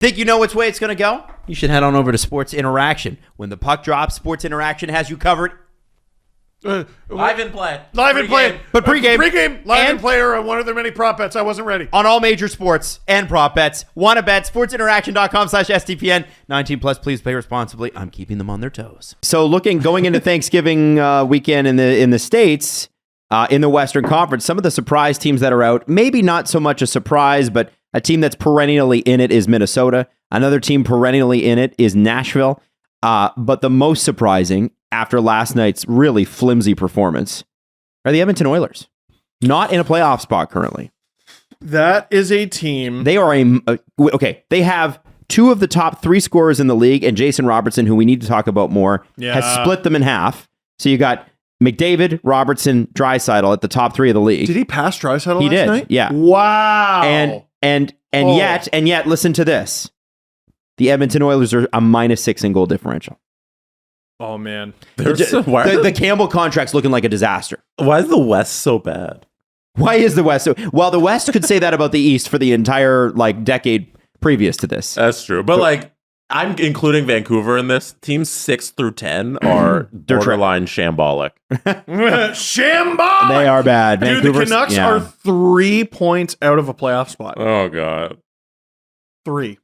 Think you know which way it's going to go? You should head on over to Sports Interaction. When the puck drops, Sports Interaction has you covered. Live in play. Live in play. But pregame. Pregame, live in play are one of their many prop bets. I wasn't ready. On all major sports and prop bets. Wanna bet? SportsInteraction.com/STPN. 19 plus, please play responsibly. I'm keeping them on their toes. So going into Thanksgiving weekend in the States, in the Western Conference, some of the surprise teams that are out, maybe not so much a surprise, but a team that's perennially in it is Minnesota. Another team perennially in it is Nashville. But the most surprising, after last night's really flimsy performance, are the Edmonton Oilers. Not in a playoff spot currently. That is a team. They are okay. They have two of the top three scorers in the league, and Jason Robertson, who we need to talk about more, has split them in half. So you got McDavid, Robertson, Draisaitl at the top three of the league. Did he pass Draisaitl last night? Yeah. Wow. And yet, listen to this. The Edmonton Oilers are a -6 in goal differential. Oh, man. The Campbell contract's looking like a disaster. Why is the West so bad? Why is the West so... Well, the West could say that about the East for the entire decade previous to this. That's true. But I'm including Vancouver in this. Teams 6 through 10 are borderline shambolic. Shambolic! They are bad. Dude, the Canucks are 3 points out of a playoff spot. Oh, God. 3.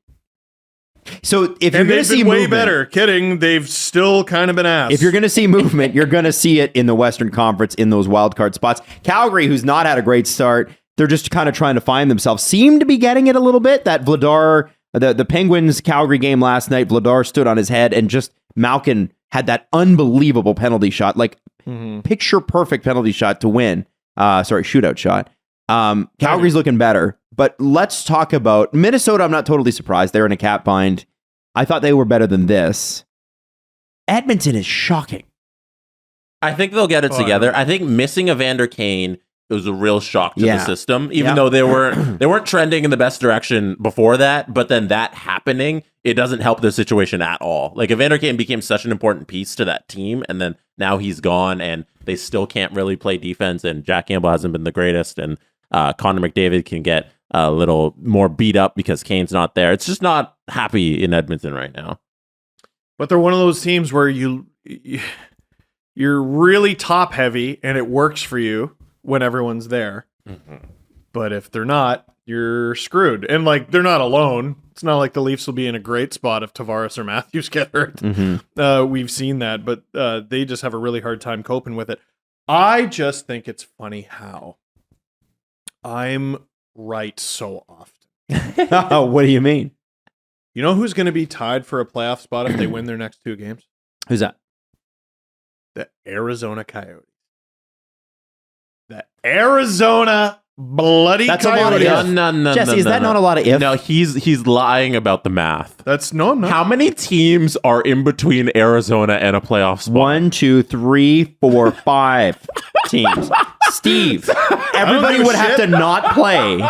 So if you're going to see way movement, better, kidding, they've still kind of been ass. If you're going to see movement, you're going to see it in the Western Conference in those wild card spots. Calgary, who's not had a great start, they're just kind of trying to find themselves. Seem to be getting it a little bit. That Vladar, the Penguins Calgary game last night, Vladar stood on his head, and just Malkin had that unbelievable penalty shot, picture perfect penalty shot to win. Shootout shot. Calgary's looking better. But let's talk about Minnesota. I'm not totally surprised. They're in a cap bind. I thought they were better than this. Edmonton is shocking. I think they'll get it together. I think missing Evander Kane was a real shock to the system, even though they weren't trending in the best direction before that. But then that happening, it doesn't help their situation at all. Evander Kane became such an important piece to that team, and then now he's gone, and they still can't really play defense. And Jack Campbell hasn't been the greatest, and Connor McDavid can get a little more beat up because Kane's not there. It's just not happy in Edmonton right now. But they're one of those teams where you're really top heavy and it works for you when everyone's there. Mm-hmm. But if they're not, you're screwed. And they're not alone. It's not like the Leafs will be in a great spot if Tavares or Matthews get hurt. Mm-hmm. We've seen that, but they just have a really hard time coping with it. I just think it's funny how I'm right so often. What do you mean? You know who's going to be tied for a playoff spot if they win their next 2 games? Who's that? The Arizona Coyotes. The Arizona bloody That's Coyotes. A lot of if. No, Jesse, is that not a lot of if? No, he's lying about the math. I'm not. How many teams are in between Arizona and a playoff spot? 1, 2, 3, 4, 5 teams. Steve, everybody would have to not play.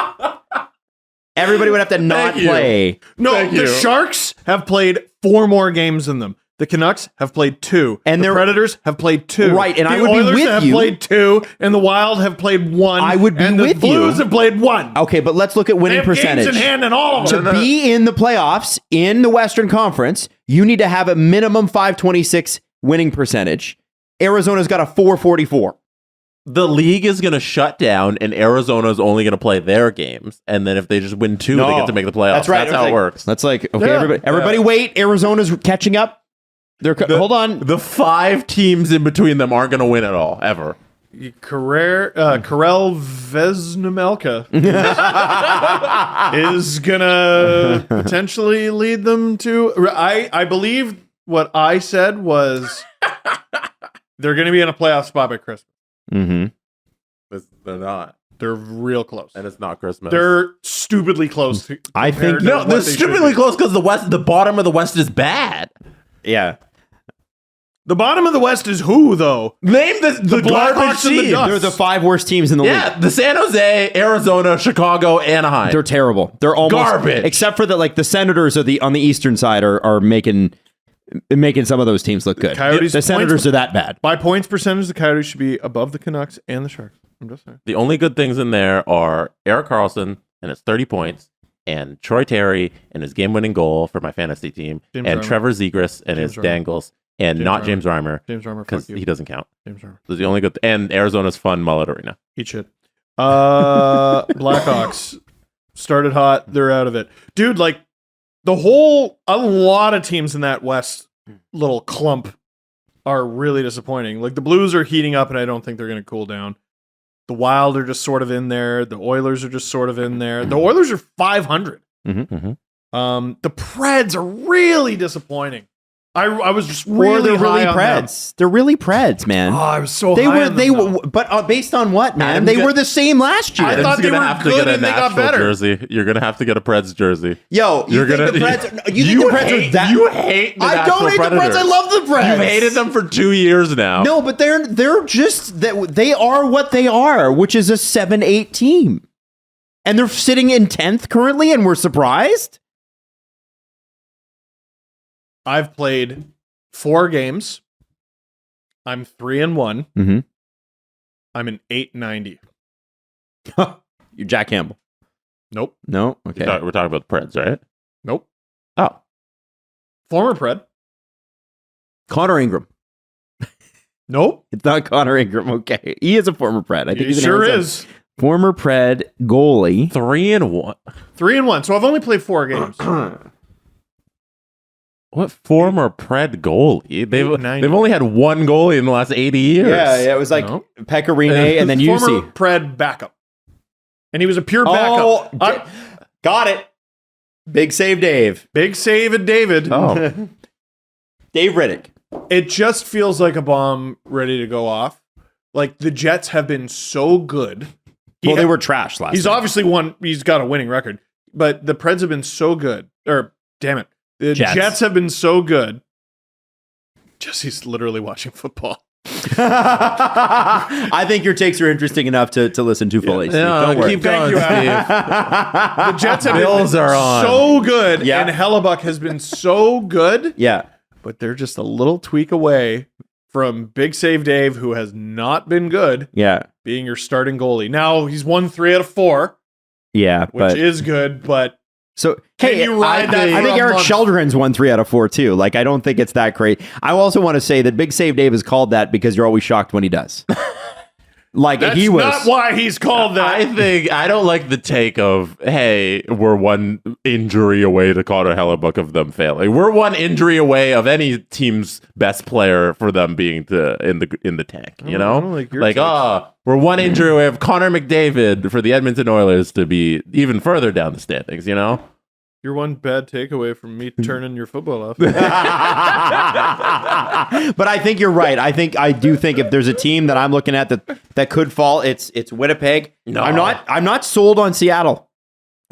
Everybody would have to not play. No, the Sharks have played 4 more games than them. The Canucks have played 2. And the Predators have played 2. Right, and the I would Oilers be with have you. played 2, and the Wild have played 1. I would be and with the Blues you. have played 1. Okay, but let's look at winning they have percentage. games in hand in all of them. To be in the playoffs in the Western Conference, you need to have a minimum 526 winning percentage. Arizona's got a 444. The league is going to shut down, and Arizona's only going to play their games. And then if they just win 2, they get to make the playoffs. That's right. That's how it works. That's everybody wait. Arizona's catching up. Hold on. The 5 teams in between them aren't going to win at all, ever. Karel Vesnemelka is going to potentially lead them to... I believe what I said was they're going to be in a playoff spot by Christmas. Mm-hmm. They're not. They're real close. And it's not Christmas. They're stupidly close. I think... No, they're stupidly close because the bottom of the West is bad. Yeah. The bottom of the West is who, though? Name the garbage teams. They're the 5 worst teams in the league. Yeah, the San Jose, Arizona, Chicago, Anaheim. They're terrible. They're almost garbage. Except for the Senators on the eastern side are making some of those teams look good. The Senators are that bad. By points percentage, the Coyotes should be above the Canucks and the Sharks. I'm just saying. The only good things in there are Erik Karlsson, and it's 30 points, and Troy Terry and his game-winning goal for my fantasy team, James and Reimer. Trevor Zegras and James his Reimer. dangles, and James not Reimer. James Reimer James Reimer, fuck because you. he doesn't count. James Reimer. Those are the only good. And Arizona's fun mullet arena. Eat shit. Blackhawks started hot. They're out of it. Dude, like, a lot of teams in that West little clump are really disappointing. Like, the Blues are heating up, and I don't think they're going to cool down. The Wild are just sort of in there. The Oilers are just sort of in there. The Oilers are 500. Mm-hmm. The Preds are really disappointing. I was just Or really they're really high on them. Preds. They're really Preds, man. Oh, I was so They high were, on they them, were, though. but based on what, man? Adam's They got- were the same last year. I thought they gonna were have to good get a and they got Nashville better. jersey. You're gonna have to get a Preds jersey. Yo, you You're think gonna- the Preds? You think the Preds are that? You hate the I Nashville don't hate Predators. the Preds. I love the Preds. You've hated them for 2 years now. No, but they're just that they are what they are, which is a 7-8 team, and they're sitting in 10th currently, and we're surprised. I've played 4 games. I'm 3-1. Mm-hmm. I'm an 890. You're Jack Campbell. Nope. No, okay. We're talking about the Preds, right? Nope. Oh, Former Pred. Connor Ingram. Nope. It's not Connor Ingram. Okay, he is a former Pred. I think He he's an sure Arizona. is. Former Pred goalie. 3-1. 3-1. So I've only played 4 games. What former Pred goalie? They've 890. only had one goalie in the last 80 years. Yeah, it was like No. Pecorine and then Former UC. Pred backup. And he was a pure backup. Oh, got it. Big save, Dave. Big save at David. Oh, Dave Riddick. It just feels like a bomb ready to go off. Like, the Jets have been so good. Well, they were trash last He's night. obviously he's got a winning record, but the Preds have been so good. Or, damn it. The Jets have been so good. Jesse's literally watching football. I think your takes are interesting enough to listen to fully. Steve. No, Don't worry. keep going, you, Steve. The Jets have Bills been are on. so good, Yeah. and Hellebuck has been so good, Yeah. but they're just a little tweak away from Big Save Dave, who has not been good, Yeah. being your starting goalie. Now, he's won 3 out of 4, Yeah. which But is good, but so can hey, you ride that I for think a Eric month? Sheldren's won 3 out of 4 too. Like I don't think it's that great. I also want to say that Big Save Dave is called that because you're always shocked when he does. Like that's he was. not why he's called that. I don't like the take of, hey, we're one injury away to Connor Hellebuck of them failing. We're one injury away of any team's best player for them being in the tank. You know, I don't like your takes. we're one injury away of Connor McDavid for the Edmonton Oilers to be even further down the standings. You know. You're one bad takeaway from me turning your football off. But I think you're right. I do think if there's a team that I'm looking at that could fall, it's Winnipeg. No. I'm not sold on Seattle.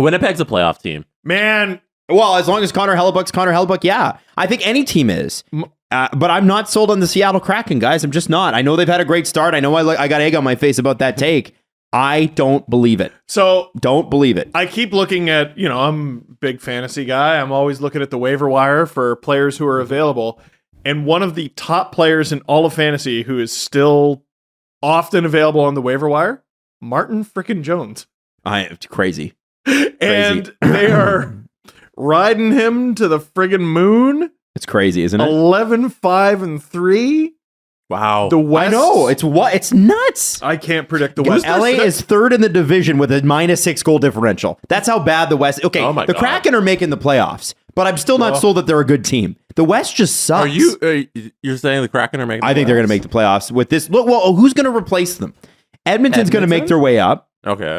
Winnipeg's a playoff team. Man, Well, as long as Connor Hellebuck, yeah. I think any team is. But I'm not sold on the Seattle Kraken, guys. I'm just not. I know they've had a great start. I know I got egg on my face about that take. I don't believe it. so Don't believe it. I keep looking at, I'm a big fantasy guy. I'm always looking at the waiver wire for players who are available. And one of the top players in all of fantasy who is still often available on the waiver wire, Martin frickin' Jones. It's crazy. And they are riding him to the friggin' moon. It's crazy, isn't it? 11-5-3. Wow. The West. I know. It's nuts. I can't predict the West. LA is third in the division with a -6 goal differential. That's how bad the West. Okay, Oh my the God. Kraken are making the playoffs, but I'm still not Well- sold that they're a good team. The West just sucks. You're saying the Kraken are making? I think they're going to make the playoffs with this. Look, well, who's going to replace them? Edmonton's going to make their way up. Okay.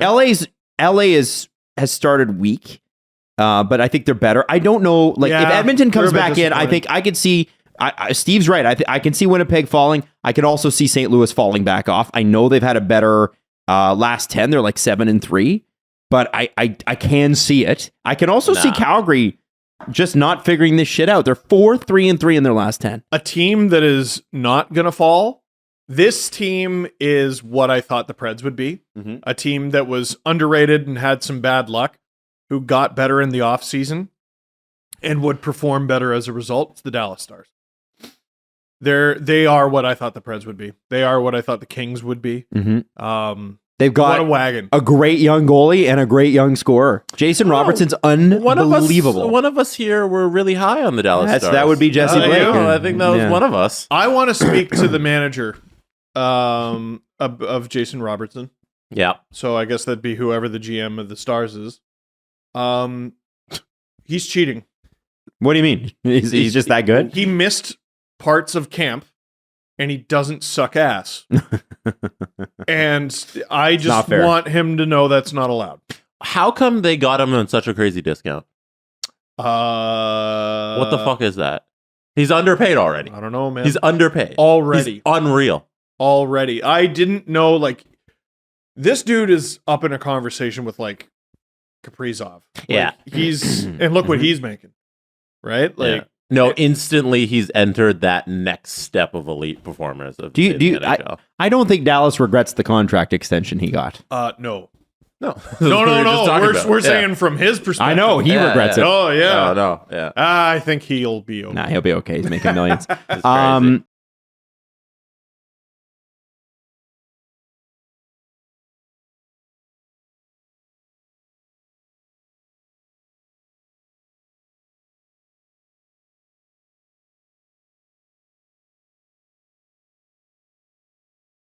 LA has started weak, but I think they're better. I don't know. Like if Yeah, Edmonton comes they're a bit back in, I think I could see. Steve's right. I can see Winnipeg falling. I can also see St. Louis falling back off. I know they've had a better last 10. They're like 7-3, but I can see it. I can also see Calgary just not figuring this shit out. They're 4-3-3 in their last 10. a team that is not going to fall. This team is what I thought the Preds would be. Mhm. A team that was underrated and had some bad luck, who got better in the offseason and would perform better as a result. It's the Dallas Stars. They are what I thought the Preds would be. They are what I thought the Kings would be. Mm-hmm. They've got What a wagon. a great young goalie and a great young scorer. Jason Robertson's unbelievable. One of us here were really high on the Dallas Stars. That would be Jesse Blake. I think that was one of us. I want to speak to the manager of Jason Robertson. Yeah. So I guess that'd be whoever the GM of the Stars is. He's cheating. What do you mean? He's just that good? He missed parts of camp, and he doesn't suck ass. And I just want him to know that's not allowed. How come they got him on such a crazy discount? What the fuck is that? He's underpaid already. I don't know, man. He's underpaid. Already. He's unreal. Already. I didn't know, like, this dude is up in a conversation with, like, Kaprizov. Yeah. He's, and look what he's making. Right? Like, yeah. No, instantly he's entered that next step of elite performers. Of the NHL. I don't think Dallas regrets the contract extension he got. No. No. We're saying from his perspective. I know he regrets it. Oh, yeah. No. Yeah. I think he'll be okay. Nah, he'll be okay. He's making millions.